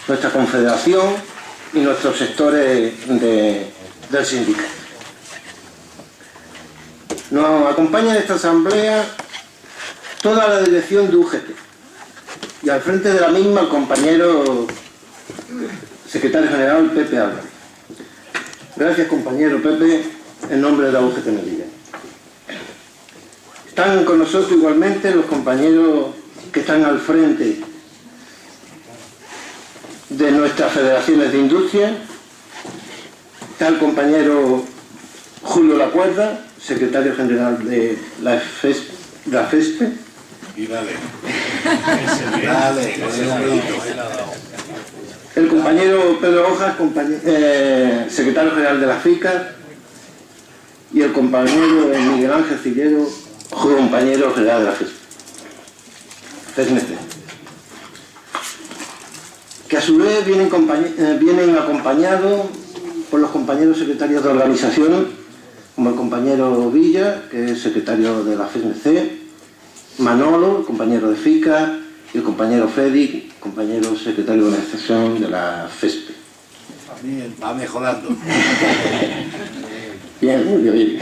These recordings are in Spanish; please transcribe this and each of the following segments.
nuestra confederación y nuestros sectores del sindicato. Nos acompaña en esta asamblea toda la dirección de UGT y al frente de la misma el compañero secretario general Pepe Álvarez. Gracias, compañero Pepe, en nombre de la UGT Melilla. Están con nosotros igualmente los compañeros que están al frente de nuestras federaciones de industria. Está el compañero Julio Lacuerda, secretario general de la FESPE. Y dale. El compañero Pedro Hojas, secretario general de la FICA. Y el compañero Miguel Ángel Cillero, compañero general de la FESMC. Que a su vez vienen acompañados por los compañeros secretarios de organización, como el compañero Villa, que es secretario de la FESMC, Manolo, el compañero de FICA, y el compañero Freddy, compañero secretario de organización de la FESPE. También va mejorando. Bien, muy bien.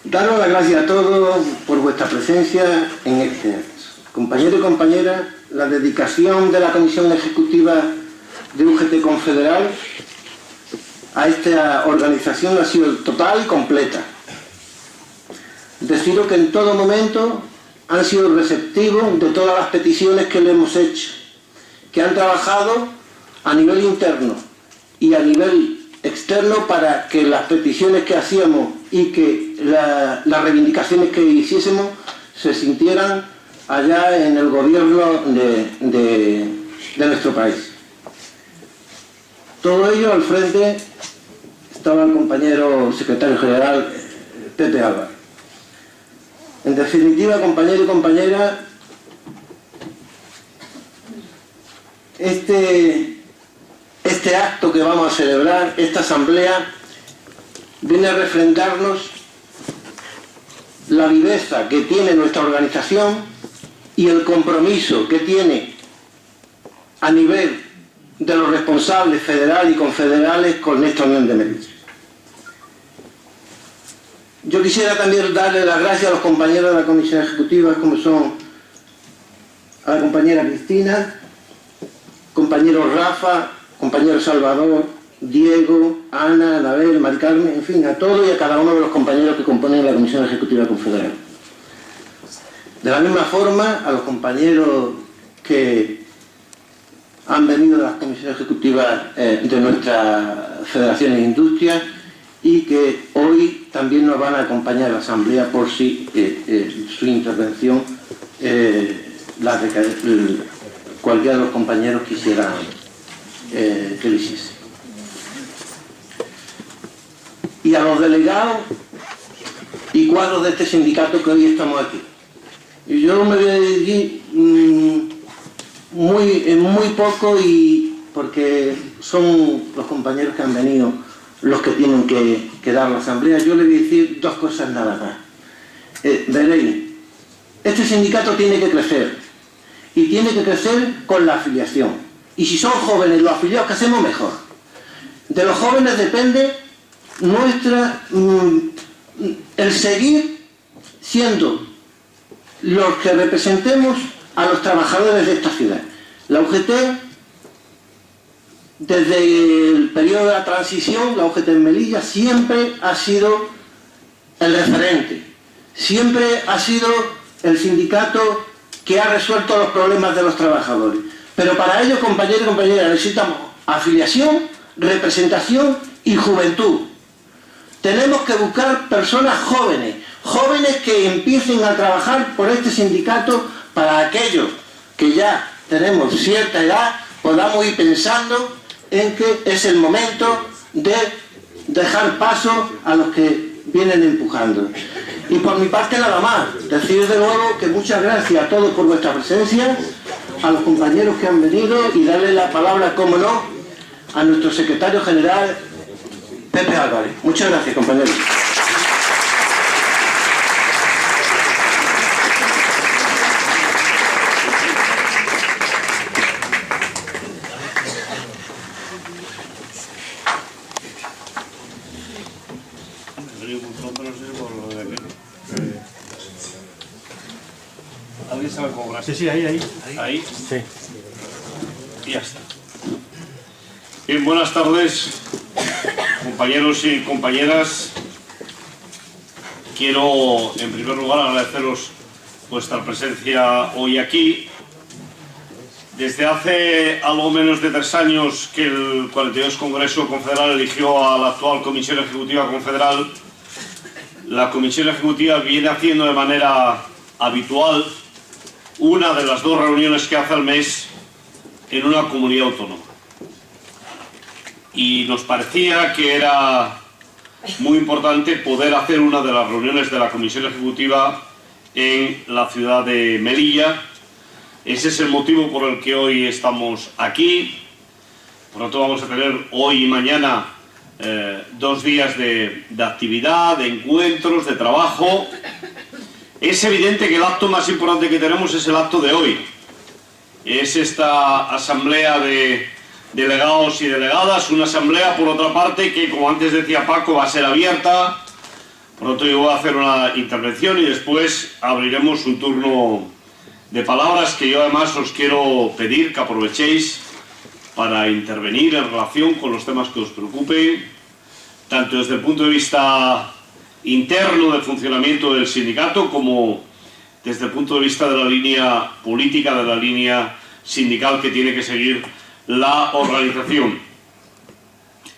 Daros las gracias a todos por vuestra presencia en este acto. Compañeros y compañeras, la dedicación de la Comisión Ejecutiva de UGT Confederal a esta organización ha sido total y completa. Deciros que en todo momento han sido receptivos de todas las peticiones que le hemos hecho, que han trabajado a nivel interno y a nivel externo para que las peticiones que hacíamos y que las reivindicaciones que hiciésemos se sintieran allá en el gobierno de nuestro país. Todo ello al frente estaba el compañero secretario general Pepe Álvarez. En definitiva, compañero y compañera, este acto que vamos a celebrar, esta asamblea, viene a refrendarnos la viveza que tiene nuestra organización y el compromiso que tiene a nivel de los responsables federales y confederales con esta Unión de Melilla. Yo quisiera también darle las gracias a los compañeros de la Comisión Ejecutiva, como son a la compañera Cristina, compañero Rafa, compañero Salvador, Diego, Ana, Anabel, Mari Carmen, en fin, a todos y a cada uno de los compañeros que componen la Comisión Ejecutiva Confederal. De la misma forma, a los compañeros que han venido de las comisiones ejecutivas de nuestras federaciones de industrias y que hoy también nos van a acompañar a la Asamblea por si su intervención cualquiera de los compañeros quisiera que lo hiciese. Y a los delegados y cuadros de este sindicato que hoy estamos aquí. Y yo me voy a dirigir muy poco porque son los compañeros que han venido los que tienen que dar la asamblea. Yo le voy a decir dos cosas nada más. Veréis, este sindicato tiene que crecer y tiene que crecer con la afiliación. Y si son jóvenes los afiliados que hacemos, mejor. De los jóvenes depende el seguir siendo los que representemos a los trabajadores de esta ciudad. La UGT, desde el periodo de la transición, la UGT en Melilla siempre ha sido el referente, siempre ha sido el sindicato que ha resuelto los problemas de los trabajadores. Pero para ello, compañeros y compañeras, necesitamos afiliación, representación y juventud. Tenemos que buscar personas jóvenes, jóvenes que empiecen a trabajar por este sindicato para aquellos que ya tenemos cierta edad, podamos ir pensando en que es el momento de dejar paso a los que vienen empujando. Y por mi parte nada más, decir de nuevo que muchas gracias a todos por vuestra presencia, a los compañeros que han venido y darle la palabra, como no, a nuestro secretario general Pepe Álvarez. Muchas gracias, compañeros. se ve como Sí, sí, ahí. ahí. Sí. Y ya está. Bien, buenas tardes, compañeros y compañeras. Quiero, en primer lugar, agradeceros vuestra presencia hoy aquí. Desde hace algo menos de 3 años que el 42 Congreso Confederal eligió a la actual Comisión Ejecutiva Confederal, la Comisión Ejecutiva viene haciendo de manera habitual una de las 2 reuniones que hace al mes en una comunidad autónoma. Y nos parecía que era muy importante poder hacer una de las reuniones de la Comisión Ejecutiva en la ciudad de Melilla. Ese es el motivo por el que hoy estamos aquí. Por lo tanto, vamos a tener hoy y mañana 2 días de actividad, de encuentros, de trabajo. Es evidente que el acto más importante que tenemos es el acto de hoy. Es esta asamblea de delegados y delegadas, una asamblea, por otra parte, que, como antes decía Paco, va a ser abierta. Por lo tanto, yo voy a hacer una intervención y después abriremos un turno de palabras que yo además os quiero pedir que aprovechéis para intervenir en relación con los temas que os preocupen, tanto desde el punto de vista interno del funcionamiento del sindicato como desde el punto de vista de la línea política, de la línea sindical que tiene que seguir la organización.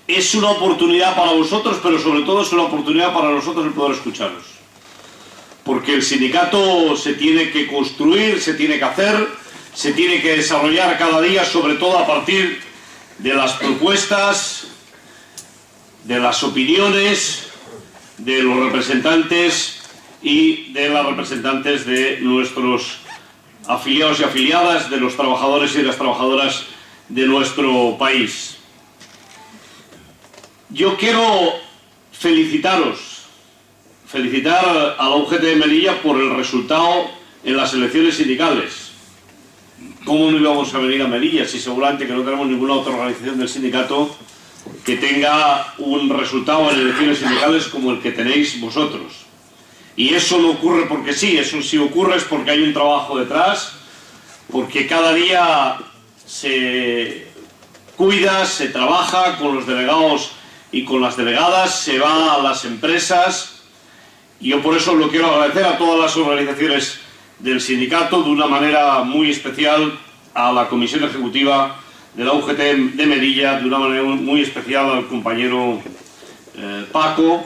Es una oportunidad para vosotros, pero sobre todo es una oportunidad para nosotros el poder escucharos. Porque el sindicato se tiene que construir, se tiene que hacer, se tiene que desarrollar cada día, sobre todo a partir de las propuestas, de las opiniones, de los representantes y de las representantes de nuestros afiliados y afiliadas, de los trabajadores y de las trabajadoras de nuestro país. Yo quiero felicitar a la UGT de Melilla por el resultado en las elecciones sindicales. ¿Cómo no íbamos a venir a Melilla si seguramente que no tenemos ninguna otra organización del sindicato que tenga un resultado en elecciones sindicales como el que tenéis vosotros? Y eso no ocurre porque sí, eso sí ocurre es porque hay un trabajo detrás, porque cada día se cuida, se trabaja con los delegados y con las delegadas, se va a las empresas. Y yo por eso lo quiero agradecer a todas las organizaciones del sindicato, de una manera muy especial a la Comisión Ejecutiva de la UGT de Melilla, de una manera muy especial al compañero Paco,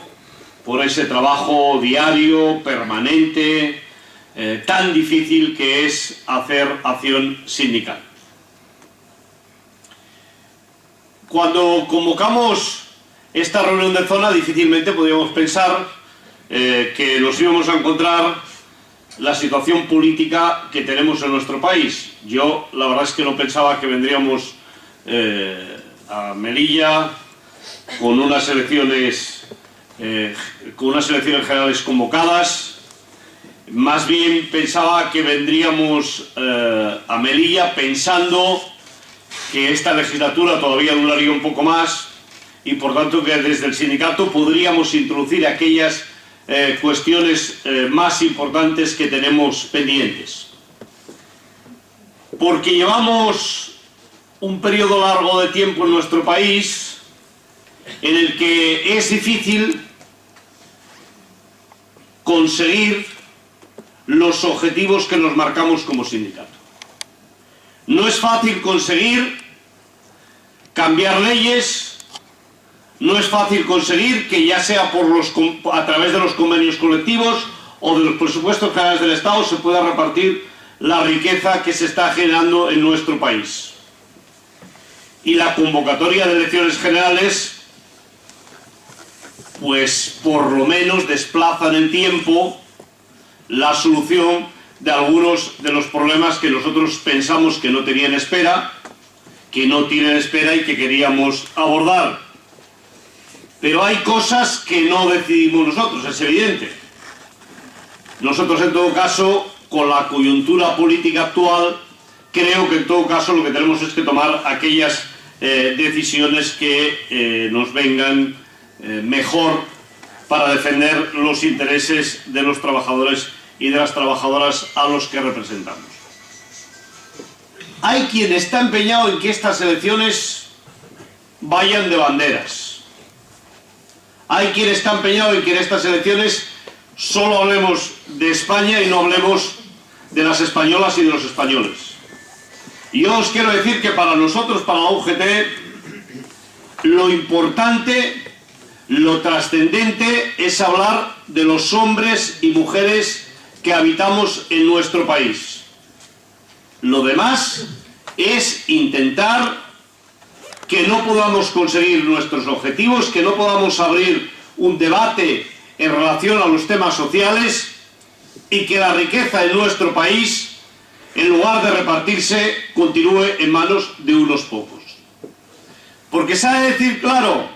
por ese trabajo diario, permanente, tan difícil que es hacer acción sindical. Cuando convocamos esta reunión de zona, difícilmente podíamos pensar que nos íbamos a encontrar la situación política que tenemos en nuestro país. Yo la verdad es que no pensaba que vendríamos a Melilla con unas elecciones generales convocadas. Más bien pensaba que vendríamos a Melilla pensando que esta legislatura todavía duraría un poco más y por tanto que desde el sindicato podríamos introducir aquellas cuestiones más importantes que tenemos pendientes. Porque llevamos un periodo largo de tiempo en nuestro país en el que es difícil conseguir los objetivos que nos marcamos como sindicato. No es fácil conseguir cambiar leyes. No es fácil conseguir que ya sea a través de los convenios colectivos o de los presupuestos generales del Estado se pueda repartir la riqueza que se está generando en nuestro país. Y la convocatoria de elecciones generales, pues por lo menos desplaza en el tiempo la solución de algunos de los problemas que nosotros pensamos que no tenían espera, que no tienen espera y que queríamos abordar. Pero hay cosas que no decidimos nosotros, es evidente. Nosotros, en todo caso, con la coyuntura política actual, creo que en todo caso lo que tenemos es que tomar aquellas decisiones que nos vengan mejor para defender los intereses de los trabajadores y de las trabajadoras a los que representamos. Hay quien está empeñado en que estas elecciones vayan de banderas. Hay quien está empeñado en que en estas elecciones solo hablemos de España y no hablemos de las españolas y de los españoles. Y yo os quiero decir que para nosotros, para la UGT, lo importante, lo trascendente es hablar de los hombres y mujeres que habitamos en nuestro país. Lo demás es intentar que no podamos conseguir nuestros objetivos, que no podamos abrir un debate en relación a los temas sociales y que la riqueza en nuestro país, en lugar de repartirse, continúe en manos de unos pocos. Porque se ha de decir claro,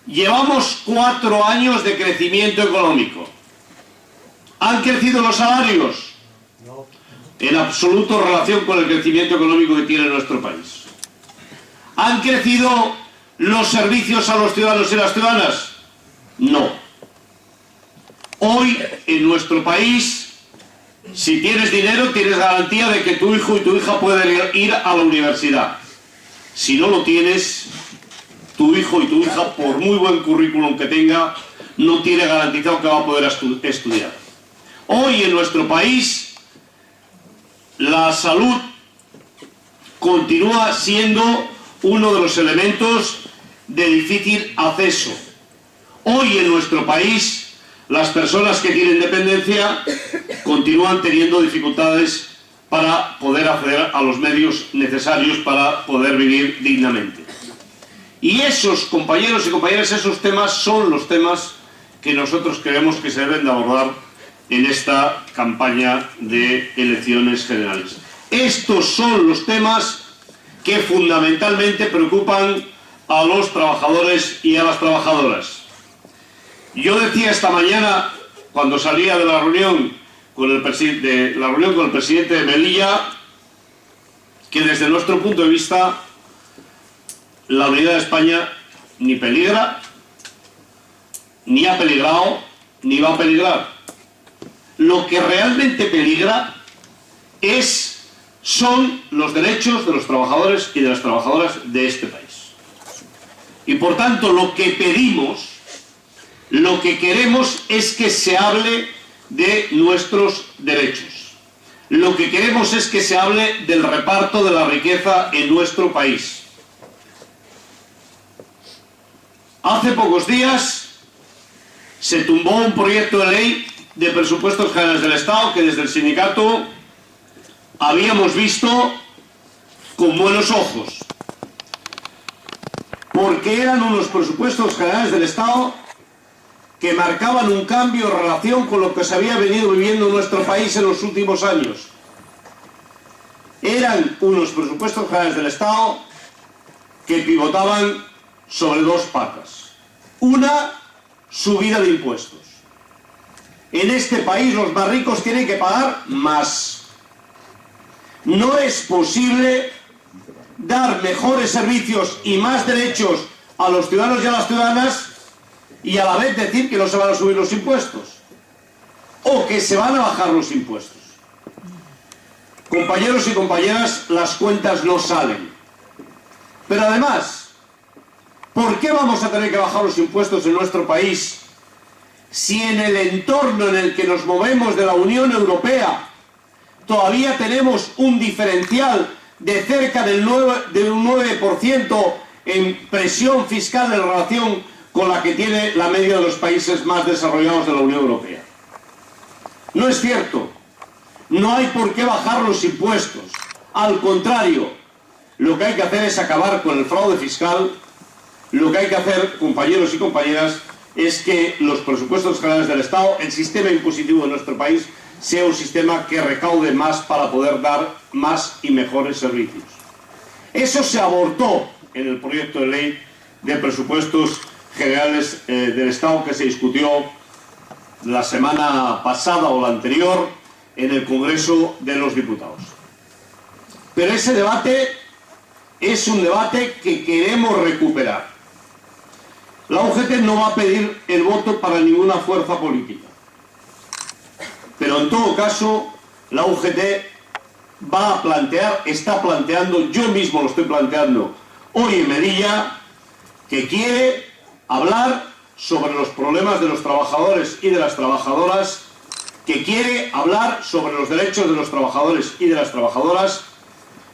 llevamos 4 años de crecimiento económico. ¿Han crecido los salarios? No. En absoluto relación con el crecimiento económico que tiene nuestro país. ¿Han crecido los servicios a los ciudadanos y las ciudadanas? No. Hoy, en nuestro país, si tienes dinero, tienes garantía de que tu hijo y tu hija pueden ir a la universidad. Si no lo tienes, tu hijo y tu hija, por muy buen currículum que tenga, no tiene garantizado que va a poder estudiar. Hoy, en nuestro país, la salud continúa siendo uno de los elementos de difícil acceso. Hoy en nuestro país, las personas que tienen dependencia continúan teniendo dificultades para poder acceder a los medios necesarios para poder vivir dignamente. Y esos, compañeros y compañeras, esos temas son los temas que nosotros creemos que se deben de abordar en esta campaña de elecciones generales. Estos son los temas que fundamentalmente preocupan a los trabajadores y a las trabajadoras. Yo decía esta mañana, cuando salía de la reunión con el presidente de Melilla, que desde nuestro punto de vista la unidad de España ni peligra, ni ha peligrado, ni va a peligrar. Lo que realmente peligra son los derechos de los trabajadores y de las trabajadoras de este país. Y por tanto, lo que pedimos, lo que queremos es que se hable de nuestros derechos. Lo que queremos es que se hable del reparto de la riqueza en nuestro país. Hace pocos días se tumbó un proyecto de ley de presupuestos generales del Estado que desde el sindicato habíamos visto con buenos ojos, porque eran unos presupuestos generales del Estado que marcaban un cambio en relación con lo que se había venido viviendo en nuestro país en los últimos años. Eran unos presupuestos generales del Estado que pivotaban sobre 2 patas. Una, subida de impuestos. En este país los más ricos tienen que pagar más. No es posible dar mejores servicios y más derechos a los ciudadanos y a las ciudadanas y a la vez decir que no se van a subir los impuestos o que se van a bajar los impuestos. Compañeros y compañeras, las cuentas no salen. Pero además, ¿por qué vamos a tener que bajar los impuestos en nuestro país si en el entorno en el que nos movemos de la Unión Europea todavía tenemos un diferencial de cerca de un 9% en presión fiscal en relación con la que tiene la media de los países más desarrollados de la Unión Europea? No es cierto. No hay por qué bajar los impuestos. Al contrario, lo que hay que hacer es acabar con el fraude fiscal. Lo que hay que hacer, compañeros y compañeras, es que los presupuestos generales del Estado, el sistema impositivo de nuestro país, sea un sistema que recaude más para poder dar más y mejores servicios. Eso se abortó en el proyecto de ley de presupuestos generales del Estado que se discutió la semana pasada o la anterior en el Congreso de los Diputados. Pero ese debate es un debate que queremos recuperar. La UGT no va a pedir el voto para ninguna fuerza política. Pero en todo caso, la UGT va a plantear, está planteando, yo mismo lo estoy planteando hoy en Melilla, que quiere hablar sobre los problemas de los trabajadores y de las trabajadoras, que quiere hablar sobre los derechos de los trabajadores y de las trabajadoras,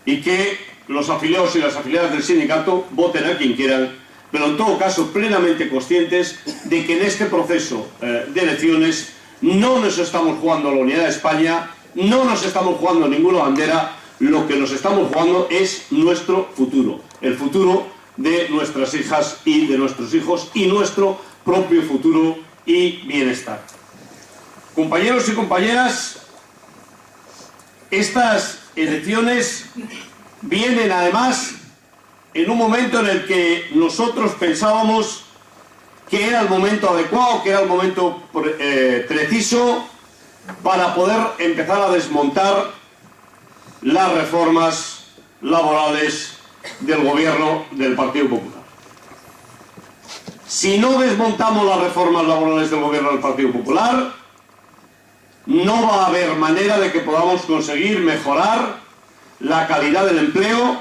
y que los afiliados y las afiliadas del sindicato voten a quien quieran, pero en todo caso plenamente conscientes de que en este proceso de elecciones no nos estamos jugando la unidad de España, no nos estamos jugando ninguna bandera, lo que nos estamos jugando es nuestro futuro, el futuro de nuestras hijas y de nuestros hijos y nuestro propio futuro y bienestar. Compañeros y compañeras, estas elecciones vienen además en un momento en el que nosotros pensábamos que era el momento adecuado, que era el momento preciso para poder empezar a desmontar las reformas laborales del gobierno del Partido Popular. Si no desmontamos las reformas laborales del gobierno del Partido Popular, no va a haber manera de que podamos conseguir mejorar la calidad del empleo,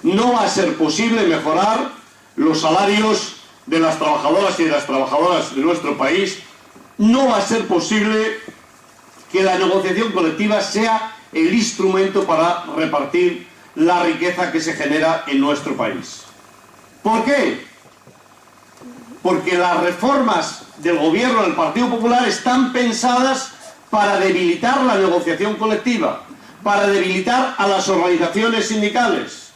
no va a ser posible mejorar los salarios de las trabajadoras y de las trabajadoras de nuestro país, no va a ser posible que la negociación colectiva sea el instrumento para repartir la riqueza que se genera en nuestro país. ¿Por qué? Porque las reformas del gobierno del Partido Popular están pensadas para debilitar la negociación colectiva, para debilitar a las organizaciones sindicales.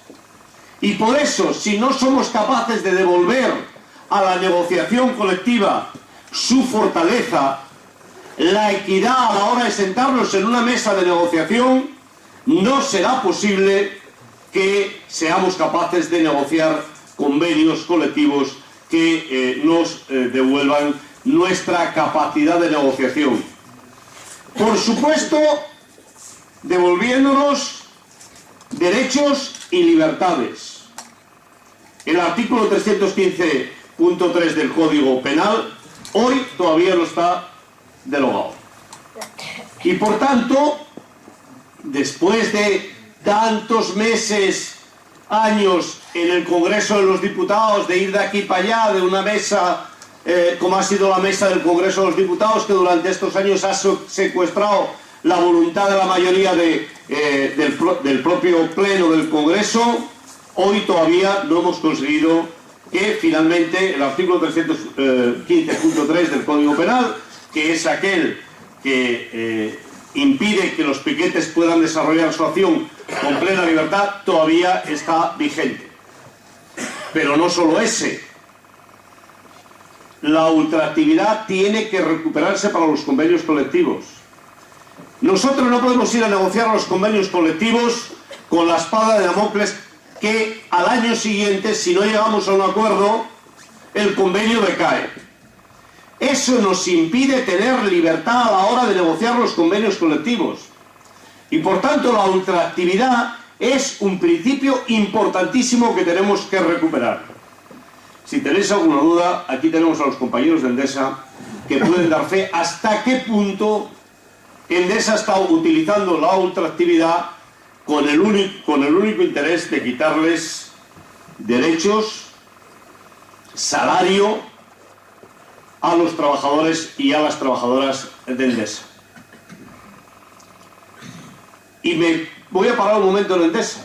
Y por eso, si no somos capaces de devolver a la negociación colectiva su fortaleza, la equidad a la hora de sentarnos en una mesa de negociación, no será posible que seamos capaces de negociar convenios colectivos que nos devuelvan nuestra capacidad de negociación. Por supuesto, devolviéndonos derechos y libertades. El artículo 315.3 del Código Penal hoy todavía no está derogado. Y por tanto, después de tantos meses, años en el Congreso de los Diputados, de ir de aquí para allá, de una mesa como ha sido la mesa del Congreso de los Diputados, que durante estos años ha secuestrado la voluntad de la mayoría del propio Pleno del Congreso, hoy todavía no hemos conseguido que finalmente el artículo 315.3 del Código Penal, que es aquel que impide que los piquetes puedan desarrollar su acción con plena libertad, todavía está vigente. Pero no solo ese. La ultraactividad tiene que recuperarse para los convenios colectivos. Nosotros no podemos ir a negociar los convenios colectivos con la espada de Damocles que al año siguiente, si no llegamos a un acuerdo, el convenio decae. Eso nos impide tener libertad a la hora de negociar los convenios colectivos. Y por tanto la ultraactividad es un principio importantísimo que tenemos que recuperar. Si tenéis alguna duda, aquí tenemos a los compañeros de Endesa que pueden dar fe hasta qué punto Endesa está utilizando la ultraactividad con el único interés de quitarles derechos, salario a los trabajadores y a las trabajadoras de Endesa. Y me voy a parar un momento en Endesa,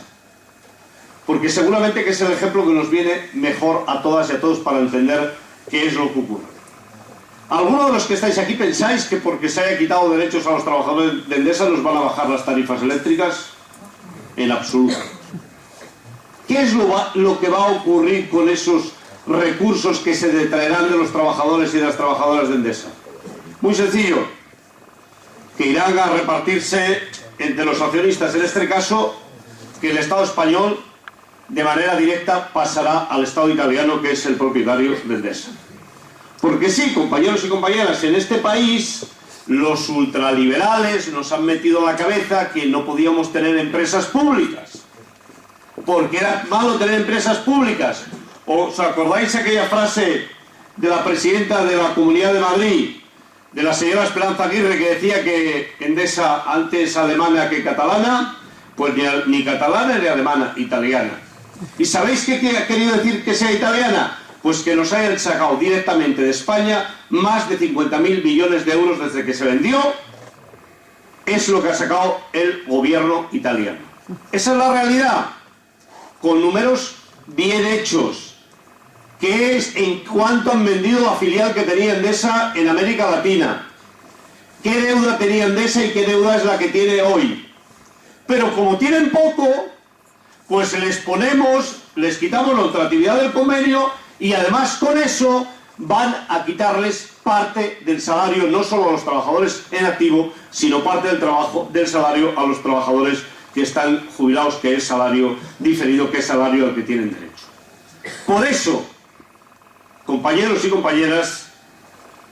porque seguramente que es el ejemplo que nos viene mejor a todas y a todos para entender qué es lo que ocurre. ¿Alguno de los que estáis aquí pensáis que porque se haya quitado derechos a los trabajadores de Endesa nos van a bajar las tarifas eléctricas? En absoluto. ¿Qué es lo que va a ocurrir con esos recursos que se detraerán de los trabajadores y de las trabajadoras de Endesa? Muy sencillo, que irán a repartirse entre los accionistas, en este caso, que el Estado español de manera directa pasará al Estado italiano, que es el propietario de Endesa. Porque sí, compañeros y compañeras, en este país los ultraliberales nos han metido en la cabeza que no podíamos tener empresas públicas, porque era malo tener empresas públicas. ¿Os acordáis aquella frase de la presidenta de la Comunidad de Madrid, de la señora Esperanza Aguirre, que decía que Endesa antes alemana que catalana, pues ni catalana ni alemana, italiana. ¿Y sabéis qué ha querido decir que sea italiana? Pues que nos hayan sacado directamente de España más de 50.000 millones de euros desde que se vendió. Es lo que ha sacado el gobierno italiano. Esa es la realidad, con números bien hechos, que es en cuánto han vendido la filial que tenía Endesa en América Latina, qué deuda tenía Endesa y qué deuda es la que tiene hoy. Pero como tienen poco, pues les quitamos la ultractividad del convenio y además con eso van a quitarles parte del salario, no solo a los trabajadores en activo, sino parte del salario a los trabajadores que están jubilados, que es salario diferido, que es salario al que tienen derecho. Por eso, compañeros y compañeras,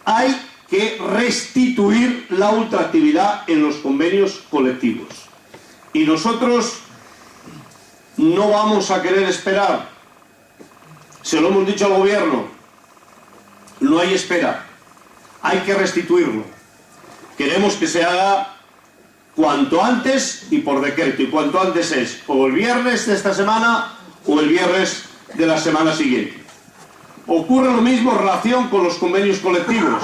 hay que restituir la ultraactividad en los convenios colectivos. Y nosotros no vamos a querer esperar. Se lo hemos dicho al gobierno. No hay espera. Hay que restituirlo. Queremos que se haga cuanto antes y por decreto. Y cuanto antes es o el viernes de esta semana o el viernes de la semana siguiente. Ocurre lo mismo en relación con los convenios colectivos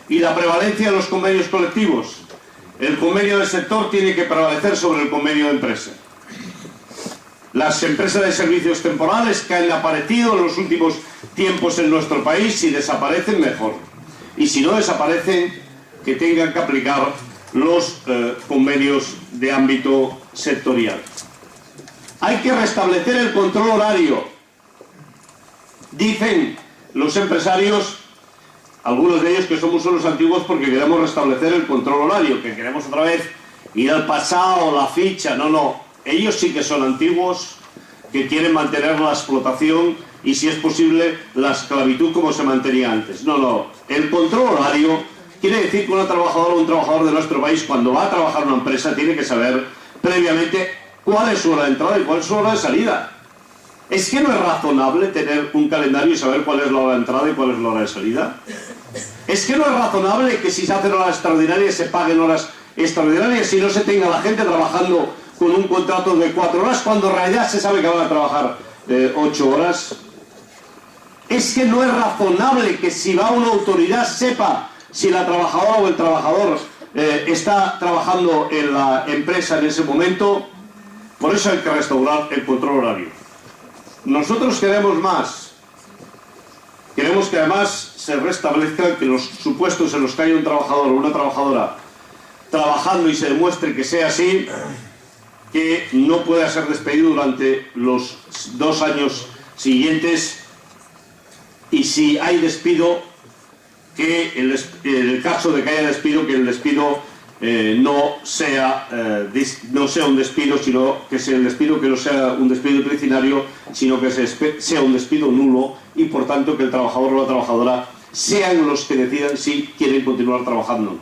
y la prevalencia de los convenios colectivos. El convenio del sector tiene que prevalecer sobre el convenio de empresa. Las empresas de servicios temporales que han aparecido en los últimos tiempos en nuestro país, si desaparecen, mejor. Y si no desaparecen, que tengan que aplicar los convenios de ámbito sectorial. Hay que restablecer el control horario. Dicen los empresarios, algunos de ellos, que somos unos antiguos porque queremos restablecer el control horario, que queremos otra vez ir al pasado, la ficha. No. Ellos sí que son antiguos, que quieren mantener la explotación y, si es posible, la esclavitud como se mantenía antes. No. El control horario quiere decir que una trabajadora o un trabajador de nuestro país, cuando va a trabajar en una empresa, tiene que saber previamente cuál es su hora de entrada y cuál es su hora de salida. ¿Es que no es razonable tener un calendario y saber cuál es la hora de entrada y cuál es la hora de salida? ¿Es que no es razonable que si se hacen horas extraordinarias se paguen horas extraordinarias y no se tenga la gente trabajando con un contrato de 4 horas cuando en realidad se sabe que van a trabajar 8 horas? ¿Es que no es razonable que si va una autoridad sepa si la trabajadora o el trabajador está trabajando en la empresa en ese momento? Por eso hay que restaurar el control horario. Nosotros queremos más. Queremos que además se restablezcan que los supuestos en los que haya un trabajador o una trabajadora trabajando y se demuestre que sea así, que no pueda ser despedido durante los 2 años siguientes, y si hay despido, que en el caso de que haya despido, que el despido no sea un despido, sino que sea el despido que no sea un despido disciplinario, sino que sea un despido nulo, y por tanto que el trabajador o la trabajadora sean los que decidan si quieren continuar trabajando.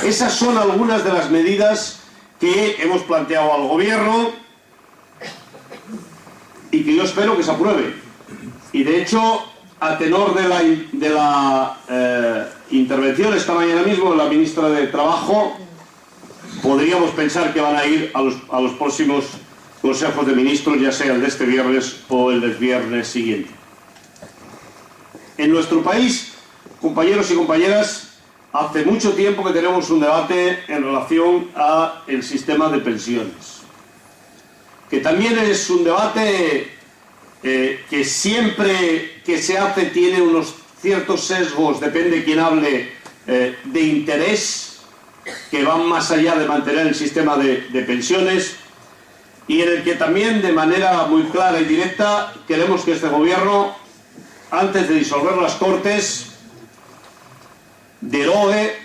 Esas son algunas de las medidas que hemos planteado al gobierno y que yo espero que se apruebe. Y de hecho, a tenor de la intervención esta mañana mismo de la ministra de Trabajo, podríamos pensar que van a ir a los próximos consejos de ministros, ya sea el de este viernes o el del viernes siguiente. En nuestro país, compañeros y compañeras, hace mucho tiempo que tenemos un debate en relación al sistema de pensiones, que también es un debate que siempre que se hace tiene unos ciertos sesgos, depende de quién hable, de interés, que van más allá de mantener el sistema de pensiones, y en el que también de manera muy clara y directa queremos que este gobierno, antes de disolver las Cortes, derogue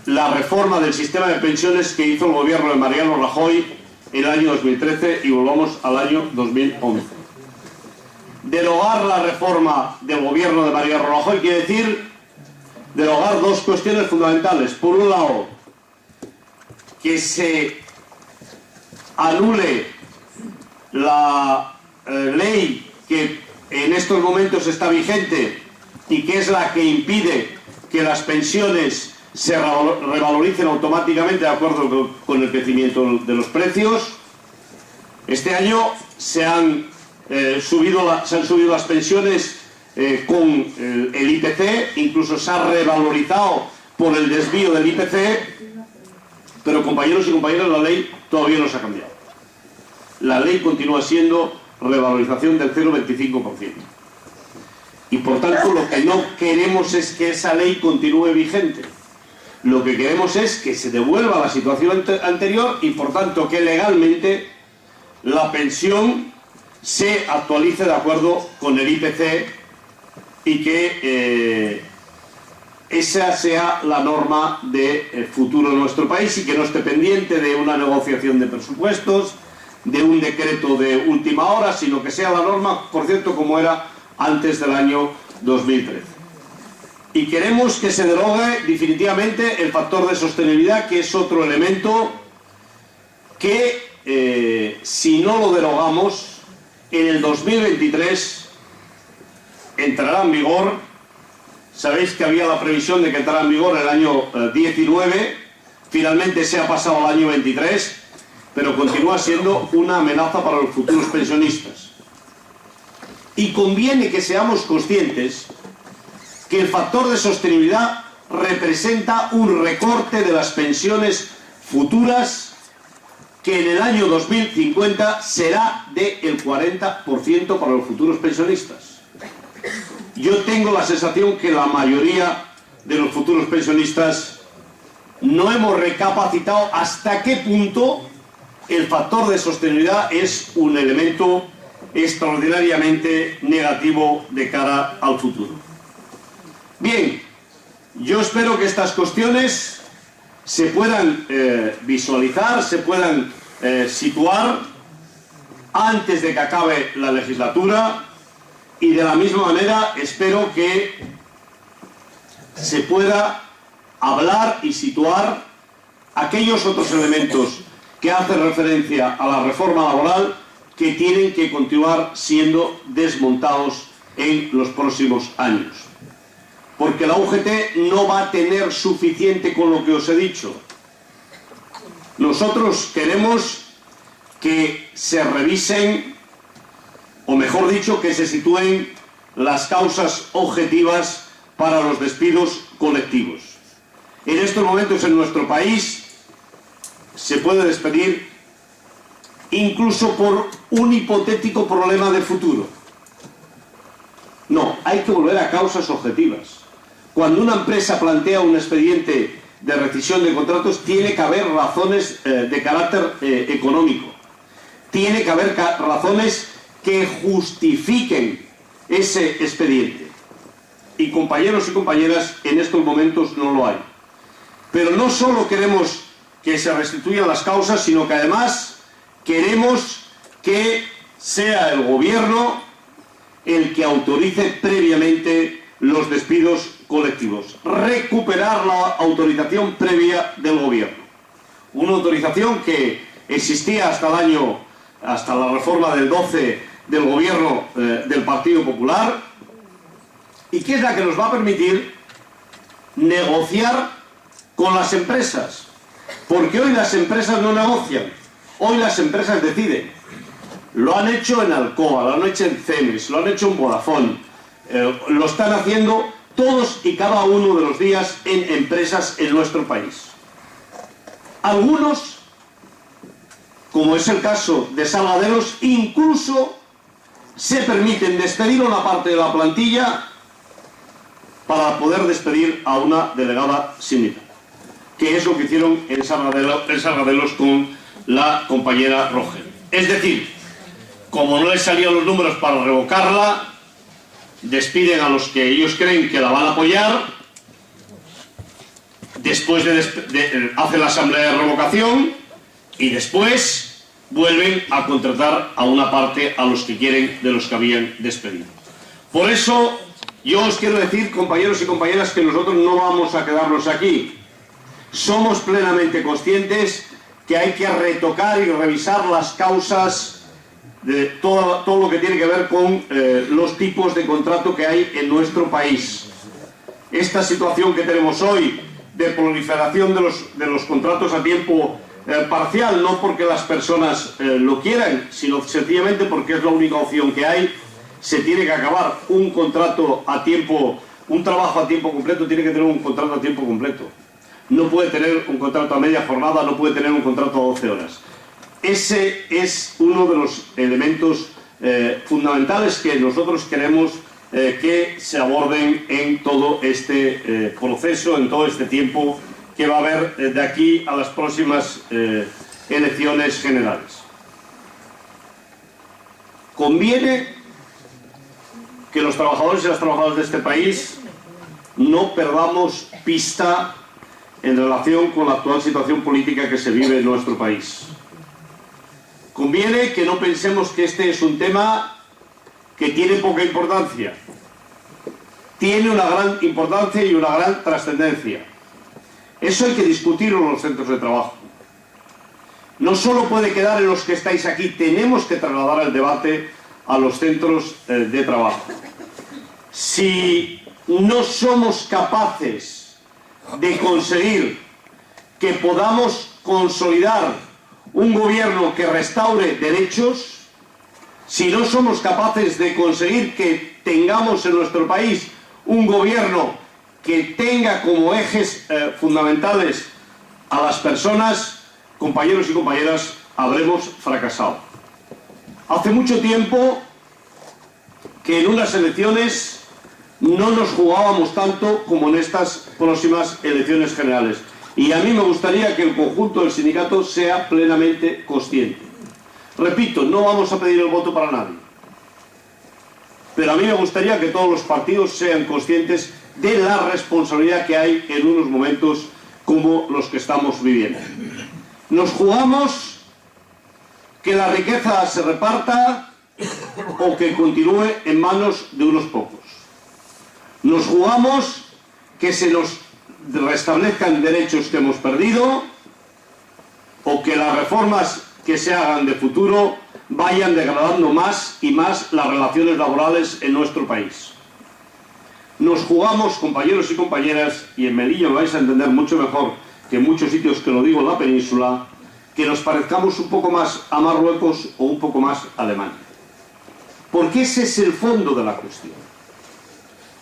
la reforma del sistema de pensiones que hizo el gobierno de Mariano Rajoy en el año 2013 y volvamos al año 2011. Derogar la reforma del gobierno de Mariano Rajoy quiere decir derogar 2 cuestiones fundamentales. Por un lado, que se anule la ley que en estos momentos está vigente y que es la que impide que las pensiones se revaloricen automáticamente de acuerdo con el crecimiento de los precios. Este año se han subido las pensiones con el IPC, incluso se ha revalorizado por el desvío del IPC, pero compañeros y compañeras, la ley todavía no se ha cambiado. La ley continúa siendo revalorización del 0,25%. Y por tanto lo que no queremos es que esa ley continúe vigente. Lo que queremos es que se devuelva a la situación anterior y por tanto que legalmente la pensión se actualice de acuerdo con el IPC y que esa sea la norma de futuro de nuestro país y que no esté pendiente de una negociación de presupuestos, de un decreto de última hora, sino que sea la norma, por cierto, como era antes del año 2013. Y queremos que se derogue definitivamente el factor de sostenibilidad, que es otro elemento que, si no lo derogamos, en el 2023 entrará en vigor. Sabéis que había la previsión de que entrara en vigor el año 19, finalmente se ha pasado al año 23, pero continúa siendo una amenaza para los futuros pensionistas. Y conviene que seamos conscientes que el factor de sostenibilidad representa un recorte de las pensiones futuras que en el año 2050 será del 40% para los futuros pensionistas. Yo tengo la sensación que la mayoría de los futuros pensionistas no hemos recapacitado hasta qué punto el factor de sostenibilidad es un elemento extraordinariamente negativo de cara al futuro. Bien, yo espero que estas cuestiones se puedan visualizar, se puedan situar antes de que acabe la legislatura, y de la misma manera espero que se pueda hablar y situar aquellos otros elementos que hacen referencia a la reforma laboral que tienen que continuar siendo desmontados en los próximos años. Porque la UGT no va a tener suficiente con lo que os he dicho. Nosotros queremos que se revisen, o mejor dicho, que se sitúen las causas objetivas para los despidos colectivos. En estos momentos en nuestro país se puede despedir incluso por un hipotético problema de futuro. No, hay que volver a causas objetivas. Cuando una empresa plantea un expediente de rescisión de contratos, tiene que haber razones de carácter económico. Tiene que haber razones que justifiquen ese expediente. Y compañeros y compañeras, en estos momentos no lo hay. Pero no solo queremos que se restituyan las causas, sino que además queremos que sea el gobierno el que autorice previamente los despidos colectivos. Recuperar la autorización previa del gobierno. Una autorización que existía hasta la reforma del 12 del gobierno del Partido Popular, y que es la que nos va a permitir negociar con las empresas. Porque hoy las empresas no negocian, hoy las empresas deciden. Lo han hecho en Alcoa, lo han hecho en Cemex, lo han hecho en Vodafone, lo están haciendo todos y cada uno de los días en empresas en nuestro país. Algunos, como es el caso de Salgaderos, incluso se permiten despedir a una parte de la plantilla para poder despedir a una delegada sindical, que es lo que hicieron en Salgaderos con la compañera Rogel. Es decir, como no les salían los números para revocarla, despiden a los que ellos creen que la van a apoyar, después hacen la asamblea de revocación y después vuelven a contratar a una parte a los que quieren de los que habían despedido. Por eso yo os quiero decir, compañeros y compañeras, que nosotros no vamos a quedarnos aquí. Somos plenamente conscientes que hay que retocar y revisar las causas de todo lo que tiene que ver con los tipos de contrato que hay en nuestro país. esta situación que tenemos hoy de proliferación de los contratos a tiempo parcial, no porque las personas lo quieran, sino sencillamente porque es la única opción que hay. Se tiene que acabar un contrato a tiempo, un trabajo a tiempo completo, tiene que tener un contrato a tiempo completo. No puede tener un contrato a media jornada, no puede tener un contrato a 12 horas. Ese es uno de los elementos fundamentales que nosotros queremos que se aborden en todo este proceso, en todo este tiempo que va a haber de aquí a las próximas elecciones generales. Conviene que los trabajadores y las trabajadoras de este país no perdamos pista en relación con la actual situación política que se vive en nuestro país. Conviene que no pensemos que este es un tema que tiene poca importancia. Tiene una gran importancia y una gran trascendencia. Eso hay que discutirlo en los centros de trabajo. No solo puede quedar en los que estáis aquí, tenemos que trasladar el debate a los centros de trabajo. Si no somos capaces de conseguir que podamos consolidar un gobierno que restaure derechos, si no somos capaces de conseguir que tengamos en nuestro país un gobierno que tenga como ejes fundamentales a las personas, compañeros y compañeras, habremos fracasado. Hace mucho tiempo que en unas elecciones no nos jugábamos tanto como en estas próximas elecciones generales. Y a mí me gustaría que el conjunto del sindicato sea plenamente consciente. Repito, no vamos a pedir el voto para nadie. Pero a mí me gustaría que todos los partidos sean conscientes de la responsabilidad que hay en unos momentos como los que estamos viviendo. Nos jugamos que la riqueza se reparta o que continúe en manos de unos pocos. Nos jugamos que se nos restablezcan derechos que hemos perdido o que las reformas que se hagan de futuro vayan degradando más y más las relaciones laborales en nuestro país. Nos jugamos, compañeros y compañeras, y en Melilla lo vais a entender mucho mejor que en muchos sitios que lo digo en la península, que nos parezcamos un poco más a Marruecos o un poco más a Alemania. Porque ese es el fondo de la cuestión.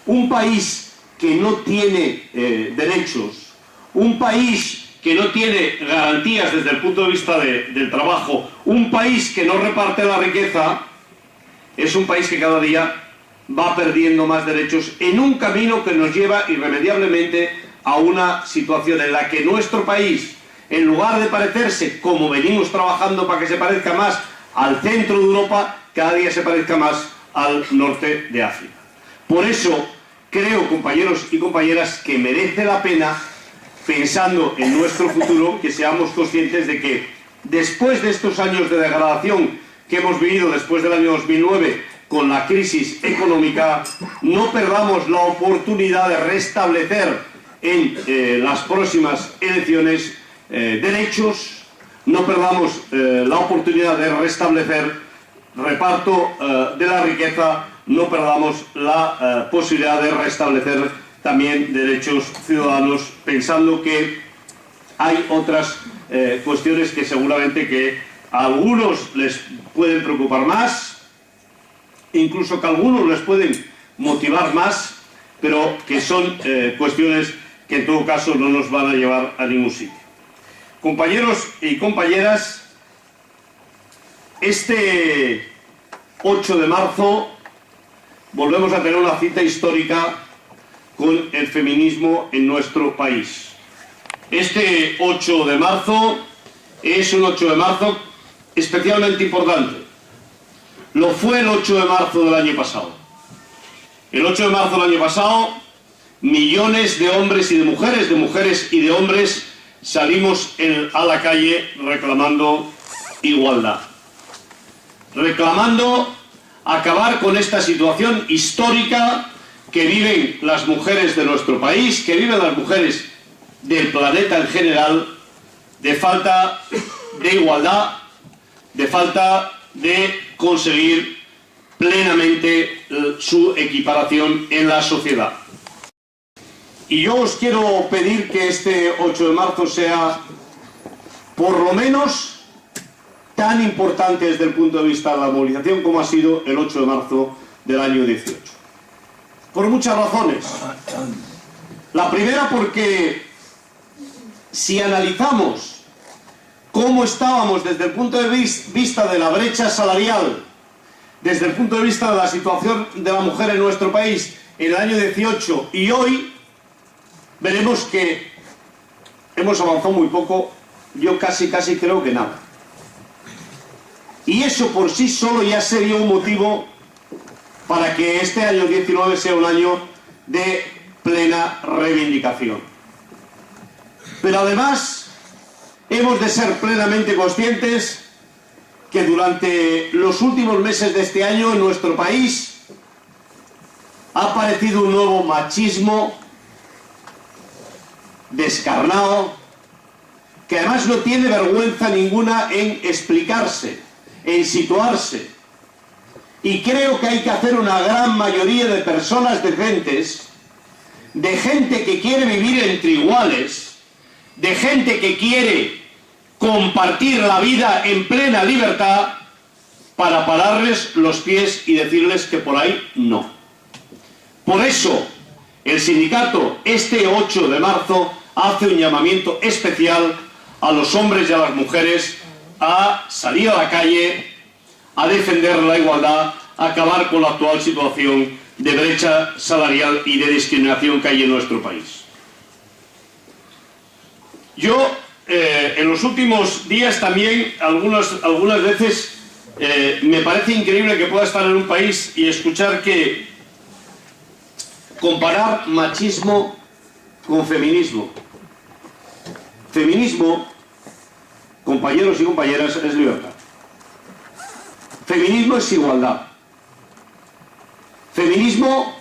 Un país que no tiene derechos, un país que no tiene garantías desde el punto de vista del trabajo, un país que no reparte la riqueza, es un país que cada día va perdiendo más derechos en un camino que nos lleva irremediablemente a una situación en la que nuestro país, en lugar de parecerse, como venimos trabajando para que se parezca más al centro de Europa, cada día se parezca más al norte de África. Por eso creo, compañeros y compañeras, que merece la pena, pensando en nuestro futuro, que seamos conscientes de que después de estos años de degradación que hemos vivido después del año 2009 con la crisis económica, no perdamos la oportunidad de restablecer en las próximas elecciones derechos, no perdamos la oportunidad de restablecer reparto de la riqueza, no perdamos la posibilidad de restablecer también derechos ciudadanos, pensando que hay otras cuestiones que seguramente que a algunos les pueden preocupar más, incluso que a algunos les pueden motivar más, pero que son cuestiones que en todo caso no nos van a llevar a ningún sitio. Compañeros y compañeras, este 8 de marzo volvemos a tener una cita histórica con el feminismo en nuestro país. Este 8 de marzo es un 8 de marzo especialmente importante. Lo fue el 8 de marzo del año pasado. El 8 de marzo del año pasado, millones de hombres y de mujeres y de hombres salimos a la calle reclamando igualdad. Reclamando acabar con esta situación histórica que viven las mujeres de nuestro país, que viven las mujeres del planeta en general, de falta de igualdad, de falta de conseguir plenamente su equiparación en la sociedad. Y yo os quiero pedir que este 8 de marzo sea, por lo menos, tan importante desde el punto de vista de la movilización como ha sido el 8 de marzo del año 18. Por muchas razones. La primera, porque si analizamos cómo estábamos desde el punto de vista de la brecha salarial, desde el punto de vista de la situación de la mujer en nuestro país en el año 18 y hoy, veremos que hemos avanzado muy poco, yo casi creo que nada. Y eso por sí solo ya sería un motivo para que este año 19 sea un año de plena reivindicación. Pero además hemos de ser plenamente conscientes que durante los últimos meses de este año en nuestro país ha aparecido un nuevo machismo descarnado, que además no tiene vergüenza ninguna en explicarse, en situarse. Y creo que hay que hacer una gran mayoría de personas decentes, de gente que quiere vivir entre iguales, de gente que quiere compartir la vida en plena libertad, para pararles los pies y decirles que por ahí no. Por eso, el sindicato este 8 de marzo hace un llamamiento especial a los hombres y a las mujeres a salir a la calle, a defender la igualdad, a acabar con la actual situación de brecha salarial y de discriminación que hay en nuestro país. Yo, en los últimos días también, algunas veces, me parece increíble que pueda estar en un país y escuchar que comparar machismo con feminismo. Feminismo, compañeros y compañeras, es libertad. Feminismo es igualdad. Feminismo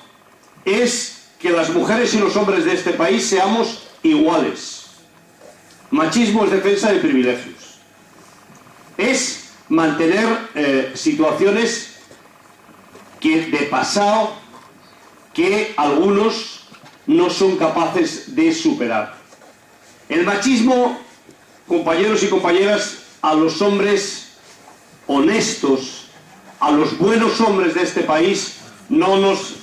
es que las mujeres y los hombres de este país seamos iguales. Machismo es defensa de privilegios. Es mantener situaciones de pasado que algunos no son capaces de superar. El machismo, compañeros y compañeras, a los hombres honestos, a los buenos hombres de este país, no nos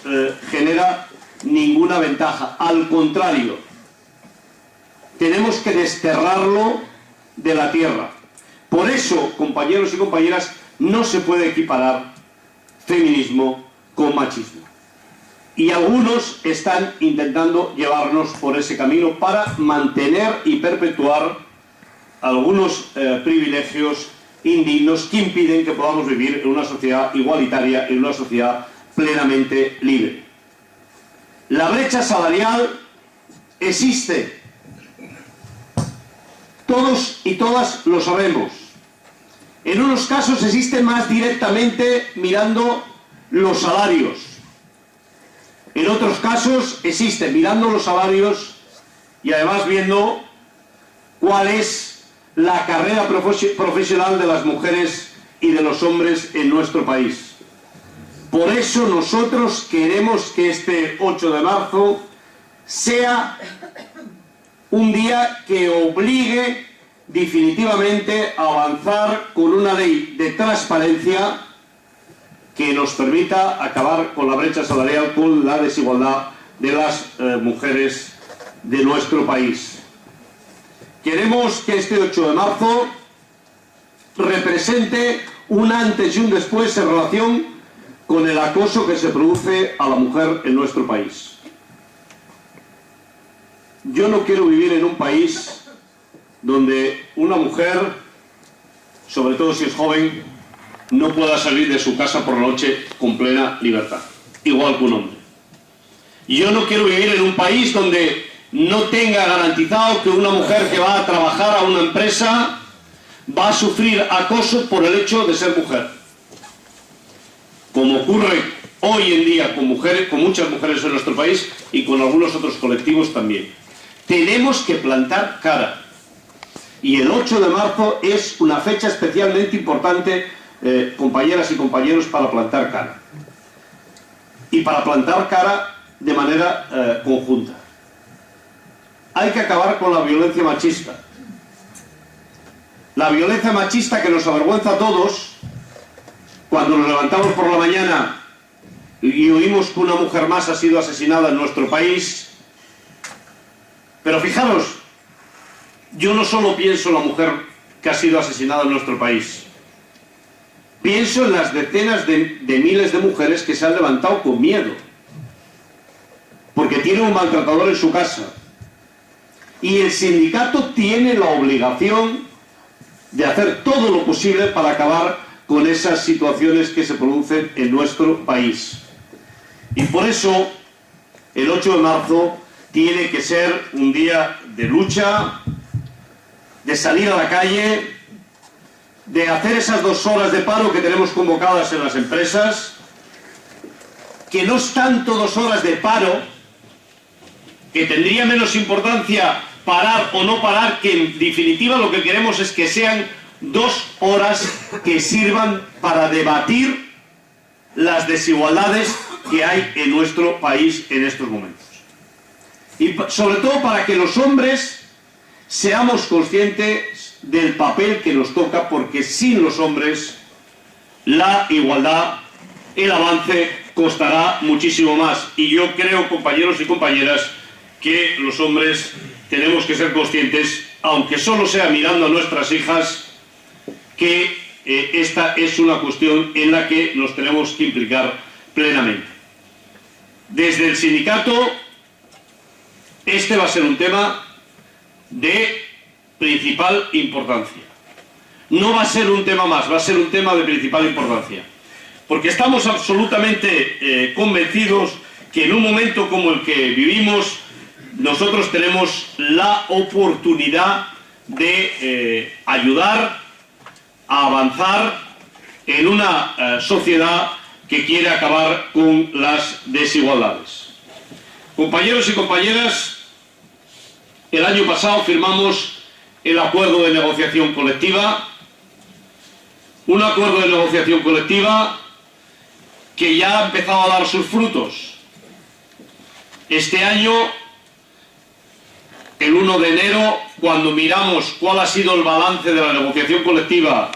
genera ninguna ventaja. Al contrario, tenemos que desterrarlo de la tierra. Por eso, compañeros y compañeras, no se puede equiparar feminismo con machismo. Y algunos están intentando llevarnos por ese camino para mantener y perpetuar algunos privilegios indignos que impiden que podamos vivir en una sociedad igualitaria, en una sociedad plenamente libre. La brecha salarial existe. Todos y todas lo sabemos. En unos casos existe más directamente mirando los salarios. En otros casos existe mirando los salarios y además viendo cuál es la carrera profesional de las mujeres y de los hombres en nuestro país. Por eso nosotros queremos que este 8 de marzo sea un día que obligue definitivamente a avanzar con una ley de transparencia que nos permita acabar con la brecha salarial, con la desigualdad de las mujeres de nuestro país. Queremos que este 8 de marzo represente un antes y un después en relación con el acoso que se produce a la mujer en nuestro país. Yo no quiero vivir en un país donde una mujer, sobre todo si es joven, no pueda salir de su casa por la noche con plena libertad, igual que un hombre. Yo no quiero vivir en un país donde no tenga garantizado que una mujer que va a trabajar a una empresa va a sufrir acoso por el hecho de ser mujer. Como ocurre hoy en día con muchas mujeres en nuestro país y con algunos otros colectivos también. Tenemos que plantar cara. Y el 8 de marzo es una fecha especialmente importante, compañeras y compañeros, para plantar cara. Y para plantar cara de manera conjunta. hay que acabar con la violencia machista. La violencia machista que nos avergüenza a todos cuando nos levantamos por la mañana y oímos que una mujer más ha sido asesinada en nuestro país. Pero fijaros, yo no solo pienso en la mujer que ha sido asesinada en nuestro país. Pienso en las decenas de miles de mujeres que se han levantado con miedo, porque tienen un maltratador en su casa. Y el sindicato tiene la obligación de hacer todo lo posible para acabar con esas situaciones que se producen en nuestro país. Y por eso, el 8 de marzo tiene que ser un día de lucha, de salir a la calle, de hacer esas 2 horas de paro que tenemos convocadas en las empresas, que no es tanto 2 horas de paro, que tendría menos importancia parar o no parar, que en definitiva lo que queremos es que sean 2 horas que sirvan para debatir las desigualdades que hay en nuestro país en estos momentos. Y sobre todo para que los hombres seamos conscientes del papel que nos toca, porque sin los hombres la igualdad, el avance costará muchísimo más. Y yo creo, compañeros y compañeras, que los hombres tenemos que ser conscientes, aunque solo sea mirando a nuestras hijas, que esta es una cuestión en la que nos tenemos que implicar plenamente. Desde el sindicato, este va a ser un tema de principal importancia. No va a ser un tema más, va a ser un tema de principal importancia. Porque estamos absolutamente convencidos que en un momento como el que vivimos, nosotros tenemos la oportunidad de ayudar a avanzar en una sociedad que quiere acabar con las desigualdades. Compañeros y compañeras, el año pasado firmamos el acuerdo de negociación colectiva, un acuerdo de negociación colectiva que ya ha empezado a dar sus frutos. Este año, el 1 de enero, cuando miramos cuál ha sido el balance de la negociación colectiva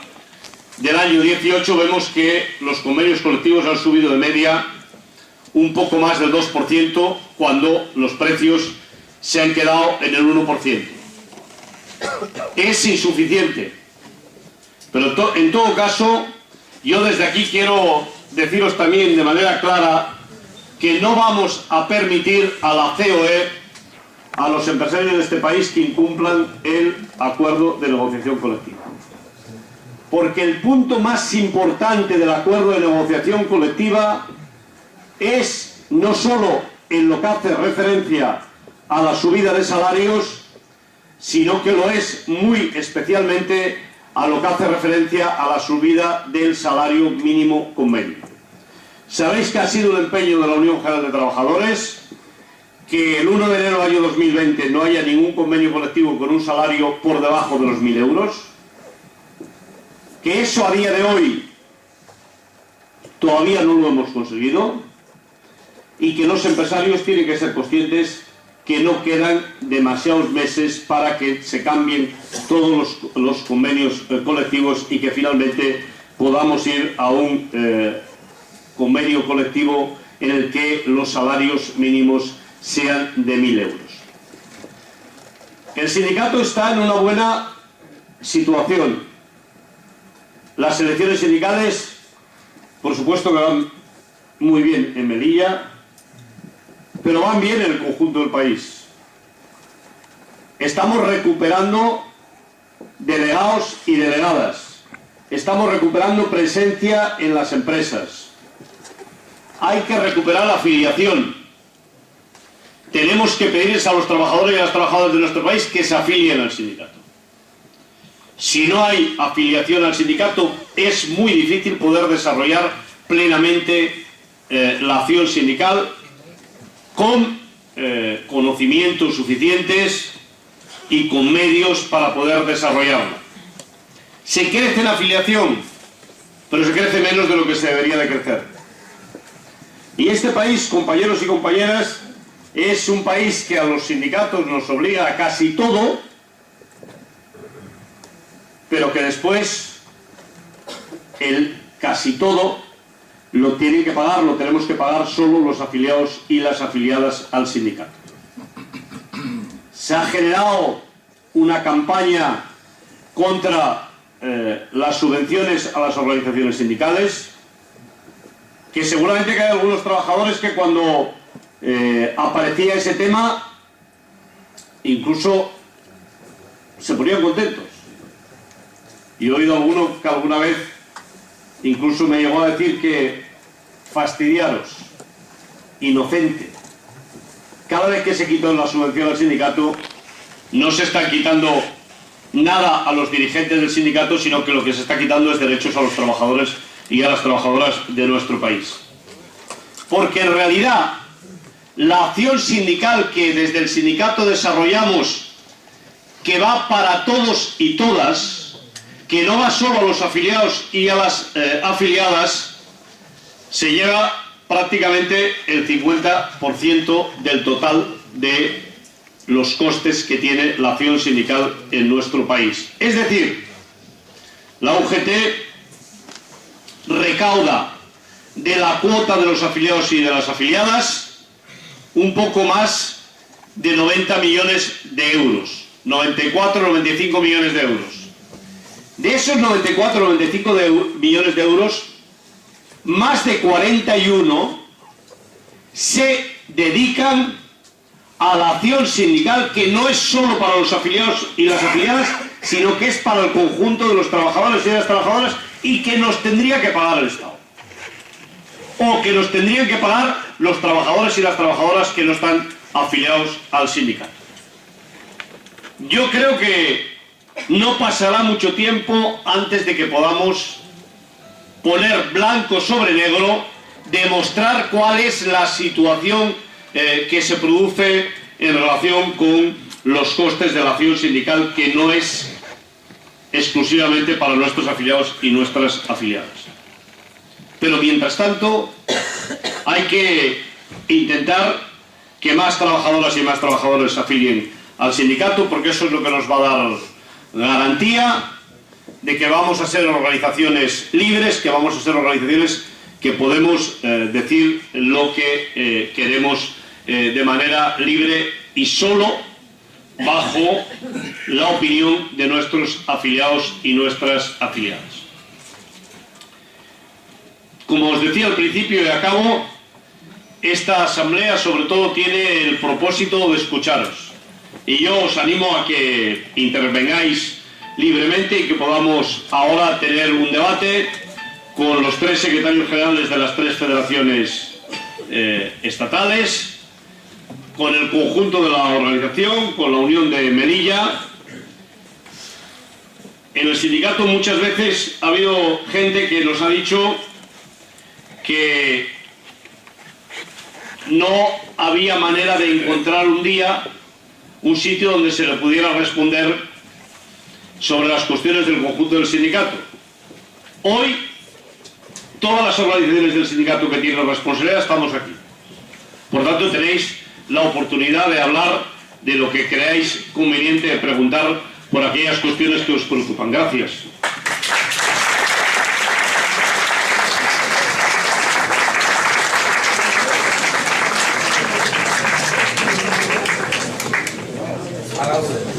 del año 18, vemos que los convenios colectivos han subido de media un poco más del 2%, cuando los precios se han quedado en el 1%. Es insuficiente, pero en todo caso, yo desde aquí quiero deciros también de manera clara que no vamos a permitir a la COE, a los empresarios de este país, que incumplan el acuerdo de negociación colectiva. Porque el punto más importante del acuerdo de negociación colectiva es no solo en lo que hace referencia a la subida de salarios, sino que lo es muy especialmente a lo que hace referencia a la subida del salario mínimo convenio. Sabéis que ha sido un empeño de la Unión General de Trabajadores que el 1 de enero del año 2020 no haya ningún convenio colectivo con un salario por debajo de los 1.000 euros, que eso a día de hoy todavía no lo hemos conseguido, y que los empresarios tienen que ser conscientes que no quedan demasiados meses para que se cambien todos los convenios colectivos y que finalmente podamos ir a un convenio colectivo en el que los salarios mínimos sean de 1.000 euros. El sindicato está en una buena situación. Las elecciones sindicales, por supuesto que van muy bien en Melilla, pero van bien en el conjunto del país. Estamos recuperando delegados y delegadas. Estamos recuperando presencia en las empresas. Hay que recuperar la afiliación. Tenemos que pedirles a los trabajadores y a las trabajadoras de nuestro país que se afilien al sindicato. Si no hay afiliación al sindicato, es muy difícil poder desarrollar plenamente la acción sindical con conocimientos suficientes y con medios para poder desarrollarla. Se crece en afiliación, pero se crece menos de lo que se debería de crecer. Y este país, compañeros y compañeras, es un país que a los sindicatos nos obliga a casi todo, pero que después el casi todo lo tienen que pagar, lo tenemos que pagar solo los afiliados y las afiliadas al sindicato. Se ha generado una campaña contra las subvenciones a las organizaciones sindicales, que seguramente que hay algunos trabajadores que cuando aparecía ese tema incluso se ponían contentos. Y he oído a alguno que alguna vez incluso me llegó a decir que fastidiaros, inocente. Cada vez que se quitó la subvención al sindicato, no se está quitando nada a los dirigentes del sindicato, sino que lo que se está quitando es derechos a los trabajadores y a las trabajadoras de nuestro país. Porque en realidad la acción sindical que desde el sindicato desarrollamos, que va para todos y todas, que no va solo a los afiliados y a las afiliadas, se lleva prácticamente el 50% del total de los costes que tiene la acción sindical en nuestro país. Es decir, la UGT recauda de la cuota de los afiliados y de las afiliadas un poco más de 90 millones de euros, 94, 95 millones de euros. De esos 94 o 95 millones de euros, más de 41 se dedican a la acción sindical, que no es solo para los afiliados y las afiliadas, sino que es para el conjunto de los trabajadores y de las trabajadoras, y que nos tendría que pagar el Estado. O que nos tendrían que pagar los trabajadores y las trabajadoras que no están afiliados al sindicato. Yo creo que no pasará mucho tiempo antes de que podamos poner blanco sobre negro, demostrar cuál es la situación que se produce en relación con los costes de la acción sindical, que no es exclusivamente para nuestros afiliados y nuestras afiliadas. Pero mientras tanto hay que intentar que más trabajadoras y más trabajadores se afilien al sindicato, porque eso es lo que nos va a dar garantía de que vamos a ser organizaciones libres, que vamos a ser organizaciones que podemos decir lo que queremos de manera libre y solo bajo la opinión de nuestros afiliados y nuestras afiliadas. Como os decía al principio y acabo, esta asamblea sobre todo tiene el propósito de escucharos. Y yo os animo a que intervengáis libremente y que podamos ahora tener un debate con los tres secretarios generales de las tres federaciones estatales, con el conjunto de la organización, con la Unión de Melilla. En el sindicato muchas veces ha habido gente que nos ha dicho que no había manera de encontrar un día un sitio donde se le pudiera responder sobre las cuestiones del conjunto del sindicato. Hoy, todas las organizaciones del sindicato que tienen responsabilidad estamos aquí. Por tanto, tenéis la oportunidad de hablar de lo que creáis conveniente, de preguntar por aquellas cuestiones que os preocupan. Gracias. A la orden.